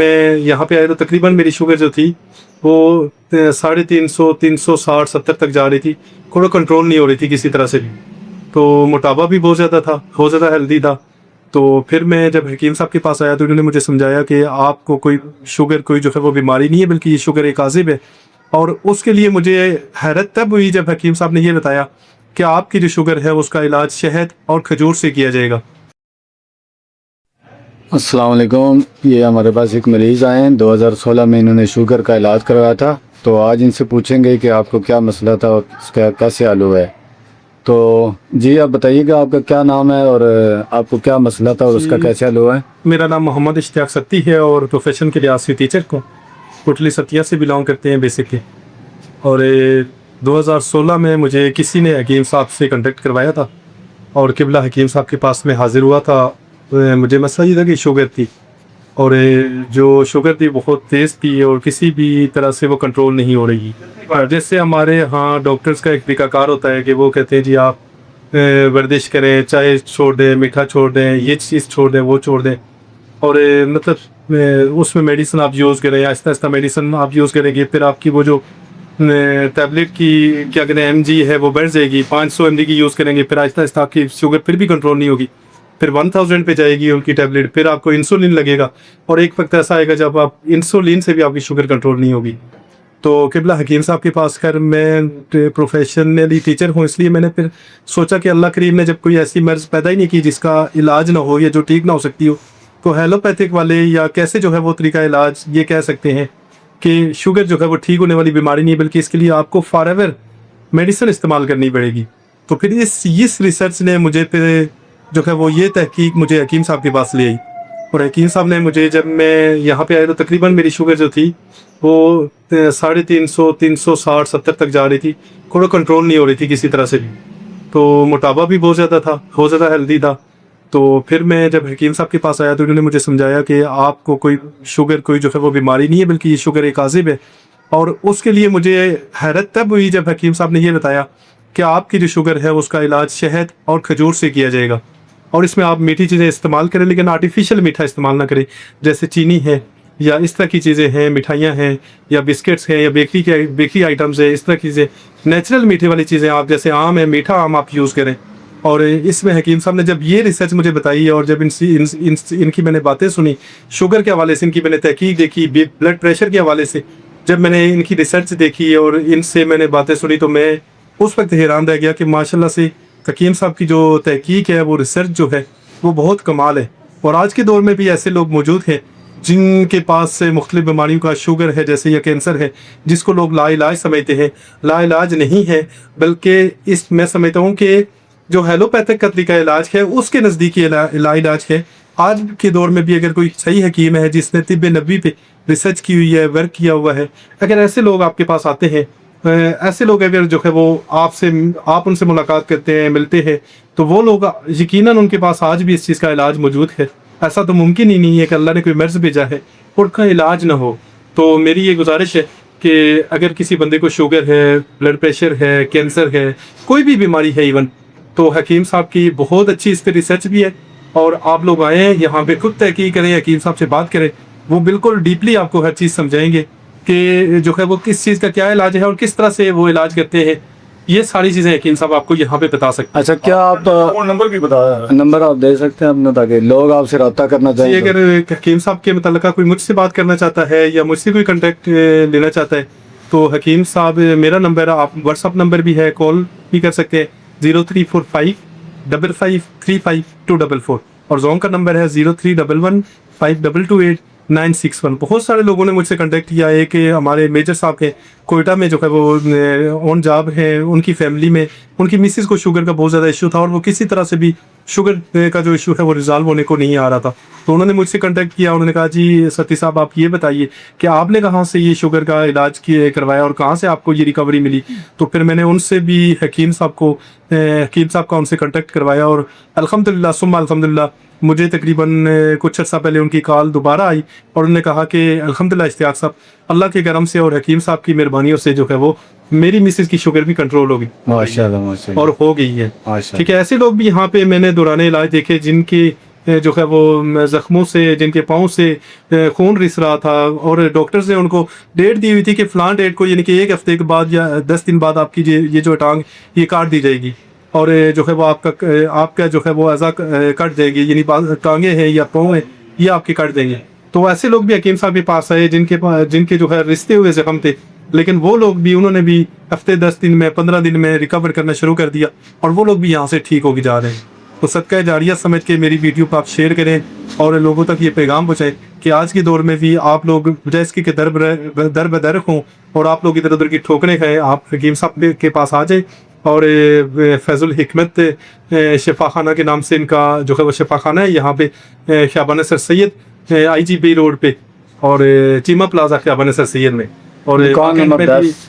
मैं यहाँ पे आया तो तकरीबन मेरी शुगर जो थी वो 350, 360, 70 तक जा रही थी। थोड़ा कंट्रोल नहीं हो रही थी किसी तरह से भी। तो मोटापा भी बहुत ज़्यादा था, बहुत ज़्यादा हेल्दी था। तो फिर मैं जब हकीम साहब के पास आया तो उन्होंने मुझे समझाया कि आपको कोई शुगर कोई जो है वो बीमारी नहीं है, बल्कि ये शुगर एक आज़िब है। और उसके लिए मुझे हैरत तब हुई जब हकीम साहब ने ये बताया कि आपकी जो शुगर है उसका इलाज शहद और खजूर से किया जाएगा। अस्सलाम वालेकुम। ये हमारे पास एक मरीज़ आए हैं, 2016 में इन्होंने शुगर का इलाज करवाया था। तो आज इनसे पूछेंगे कि आपको क्या मसला था और इसका कैसे हल हुआ है। तो जी आप बताइएगा आपका क्या नाम है और आपको क्या मसला था और उसका कैसे हल हुआ है। मेरा नाम मोहम्मद इश्तियाक सत्ती है और प्रोफेशन के लिहाज से टीचर को टोटली सतिया से बिलोंग करते हैं बेसिकली। और 2016 में मुझे किसी ने हकीम साहब से कांटेक्ट करवाया था और किबला हकीम साहब के पास में हाजिर हुआ था। मुझे मसला ये था कि शुगर थी और जो शुगर थी बहुत तेज़ थी और किसी भी तरह से वो कंट्रोल नहीं हो रही। जैसे हमारे यहाँ डॉक्टर्स का एक तरीकाकार होता है कि वो कहते हैं जी आप वर्जिश करें, चाय छोड़ दें, मीठा छोड़ दें, ये चीज़ छोड़ दें, वो छोड़ दें। और मतलब उसमें मेडिसिन आप यूज़ करें, आहिस्ता आहिस्ता मेडिसिन आप यूज़ करेंगे, फिर आपकी वो जो टैबलेट की क्या कहते हैं mg है वो बढ़ जाएगी, 500 mg की यूज़ करेंगे, फिर आहिस्ता आहिस्ता आपकी शुगर फिर भी कंट्रोल नहीं होगी, फिर 1000 पे जाएगी उनकी टैबलेट, फिर आपको इंसुलिन लगेगा और एक वक्त ऐसा आएगा जब आप इंसुलिन से भी आपकी शुगर कंट्रोल नहीं होगी। तो किबला हकीम साहब के पास कर मैं प्रोफेशनली टीचर हूँ, इसलिए मैंने फिर सोचा कि अल्लाह करीम ने जब कोई ऐसी मर्ज़ पैदा ही नहीं की जिसका इलाज ना हो या जो ठीक ना हो सकती हो, तो हेलोपैथिक वाले या कैसे जो है वो तरीका इलाज ये कह सकते हैं कि शुगर जो है वो ठीक होने वाली बीमारी नहीं, बल्कि इसके लिए आपको फॉरएवर मेडिसिन इस्तेमाल करनी पड़ेगी। तो फिर इस रिसर्च ने मुझे फिर जो है वो ये तहकीक मुझे हकीम साहब के पास ले आई और हकीम साहब ने मुझे, जब मैं यहाँ पे आया तो तकरीबन मेरी शुगर जो थी वो 350, 360, 70 तक जा रही थी। थोड़ा कंट्रोल नहीं हो रही थी किसी तरह से भी। तो मोटापा भी बहुत ज़्यादा था, बहुत ज़्यादा हेल्दी था। तो फिर मैं जब हकीम साहब के पास आया तो उन्होंने मुझे समझाया कि आपको कोई शुगर कोई जो है वो बीमारी नहीं है, बल्कि ये शुगर एक आज़िब है। और उसके लिए मुझे हैरत तब हुई जब हकीम साहब ने ये बताया कि आपकी जो शुगर है उसका इलाज शहद और खजूर से किया जाएगा। और इसमें आप मीठी चीज़ें इस्तेमाल करें, लेकिन आर्टिफिशियल मीठा इस्तेमाल ना करें, जैसे चीनी है या इस तरह की चीज़ें हैं, मिठाइयाँ हैं या बिस्किट्स हैं या बेकरी आइटम्स है, इस तरह की चीज़ें, नेचुरल मीठे वाली चीज़ें आप जैसे आम है, मीठा आम आप यूज़ करें। और इसमें हकीम साहब ने जब ये रिसर्च मुझे बताई और जब इनकी मैंने बातें सुनी, शुगर के हवाले से इनकी मैंने तहकीक देखी, ब्लड प्रेशर के हवाले से जब मैंने इनकी रिसर्च देखी और इनसे मैंने बातें सुनी, तो मैं उस वक्त हैरान रह गया कि माशाल्लाह से हकीम साहब की जो तहकीक है, वो रिसर्च जो है वो बहुत कमाल है। और आज के दौर में भी ऐसे लोग मौजूद हैं जिनके पास से मुख्तलिफ बीमारियों का शुगर है, जैसे या कैंसर है, जिसको लोग लाइलाज समझते हैं। लाइलाज नहीं है, बल्कि मैं समझता हूँ कि जो हेलोपैथिक का तरीका इलाज है उसके नज़दीकी इलाज है। आज के दौर में भी अगर कोई सही हकीम है जिसने तिब्ब नबी पे रिसर्च की हुई है, वर्क किया हुआ है, अगर ऐसे लोग आपके पास आते हैं, ऐसे लोग अगर जो है वो आप उनसे मुलाकात करते हैं, मिलते हैं, तो वो लोग यकीनन उनके पास आज भी इस चीज़ का इलाज मौजूद है। ऐसा तो मुमकिन ही नहीं है कि अल्लाह ने कोई मर्ज़ भेजा है और उसका इलाज ना हो। तो मेरी ये गुजारिश है कि अगर किसी बंदे को शुगर है, ब्लड प्रेशर है, कैंसर है, कोई भी बीमारी है इवन, तो हकीम साहब की बहुत अच्छी इस पर रिसर्च भी है। और आप लोग आएँ यहाँ पे, खुद तहकीक करें, हकीम साहब से बात करें, वो बिल्कुल डीपली आपको हर चीज़ समझाएंगे कि जो है वो किस चीज़ का क्या इलाज है और किस तरह से वो इलाज करते हैं। ये सारी चीज़ें हकीम साहब आपको यहाँ पे बता सकते हैं। अच्छा, क्या आप फोन नंबर भी बताया, नंबर आप दे सकते हैं अपना, ताकि लोग आपसे रब्ता करना जी, चाहिए। अगर हकीम साहब के मुतल्लिका कोई मुझसे बात करना चाहता है या मुझसे कोई कांटेक्ट लेना चाहता है, तो हकीम साहब मेरा नंबर, आप व्हाट्सअप नंबर भी है, कॉल भी कर सकते हैं 0345 55 35 244, और जोन का नंबर है 0311 5228 961। बहुत सारे लोगों ने मुझसे कांटेक्ट किया है कि हमारे मेजर साहब के कोयटा में जो है वो ऑन जॉब है, उनकी फैमिली में उनकी मिसेस को शुगर का बहुत ज़्यादा इशू था और वो किसी तरह से भी शुगर का जो इशू है वो रिजॉल्व होने को नहीं आ रहा था। तो उन्होंने मुझसे कांटेक्ट किया, उन्होंने कहा जी सती साहब आप ये बताइए कि आपने कहाँ से ये शुगर का इलाज करवाया और कहाँ से आपको ये रिकवरी मिली। तो फिर मैंने उनसे भी हकीम साहब का उनसे कांटेक्ट करवाया और अल्हम्दुलिल्लाह सुम्मा अल्हम्दुलिल्लाह मुझे तकरीबन कुछ अर्सा पहले उनकी कॉल दोबारा आई और उन्होंने कहा कि अल्हम्दुलिल्लाह इश्तियाक साहब, अल्लाह के करम से और हकीम साहब की मेहरबानियों से जो है वो मेरी मिसेस की शुगर भी कंट्रोल होगी माशाल्लाह माशाल्लाह, और हो गई है। माशाल्लाह। ठीक है, ऐसे लोग भी यहाँ पे मैंने दौरान इलाज देखे जिनकी जो है वो ज़ख्मों से, जिनके पाँव से खून रिस रहा था, और डॉक्टर्स ने उनको डेट दी हुई थी कि फ़लाँ डेट को, यानी कि 1 हफ़्ते के बाद या 10 दिन बाद आपकी ये जो टांग ये काट दी जाएगी, और जो है वो आपका जो है वो अज़ा कट जाएगी, यानी टांगें हैं या पाँव हैं ये आपके कट देंगे। तो ऐसे लोग भी हकीम साहब के पास आए जिनके जो है रिश्ते हुए ज़ख्म थे, लेकिन वो लोग भी, उन्होंने भी हफ्ते 10 दिन में, 15 दिन में रिकवर करना शुरू कर दिया, और वो लोग भी यहाँ से ठीक होके जा रहे हैं। तो सदका जारिया समझ के मेरी वीडियो को आप शेयर करें और लोगों तक ये पैगाम पहुँचाएं कि आज के दौर में भी आप लोग बजाय इसके कि दर बदर हों और आप लोग इधर उधर की ठोकरें खाएँ, आप हकीम साहब के पास आ जाए। और फैज़ुल हिकमत शिफाखाना के नाम से इनका जो है वो शिफाखाना है, यहाँ पे ख़ियाबान सर सैयद IGP रोड पे, और चीमा प्लाजा ख़ियाबान सर सैयद में, और दुकान नंबर 10।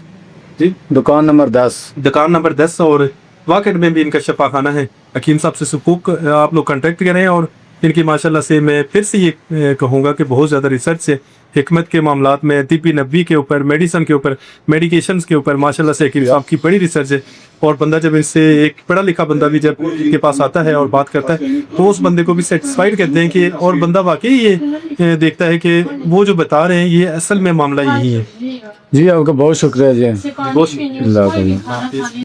जी, दुकान नंबर 10। दुकान नंबर 10, और वाकई में भी इनका शफाखाना है। हकीम साहब से सुकूक आप लोग कांटेक्ट करें, और इनकी माशाल्लाह से मैं फिर से ये कहूँगा कि बहुत ज़्यादा रिसर्च है हिकमत के मामलात में, तिब्बी नबवी के ऊपर, मेडिसन के ऊपर, मेडिकेशंस के ऊपर माशाल्लाह से हकीम साहब की बड़ी रिसर्च है। और बंदा जब इससे, एक पढ़ा लिखा बंदा भी जब इनके पास आता है और बात करता है, तो उस बंदे को भी सेटिस्फाइड करते हैं कि, और बंदा वाकई ये देखता है कि वो जो बता रहे हैं ये असल में मामला यही है। जी आपका बहुत शुक्रिया जी। बहुत अल्लाह हाफ़िज़।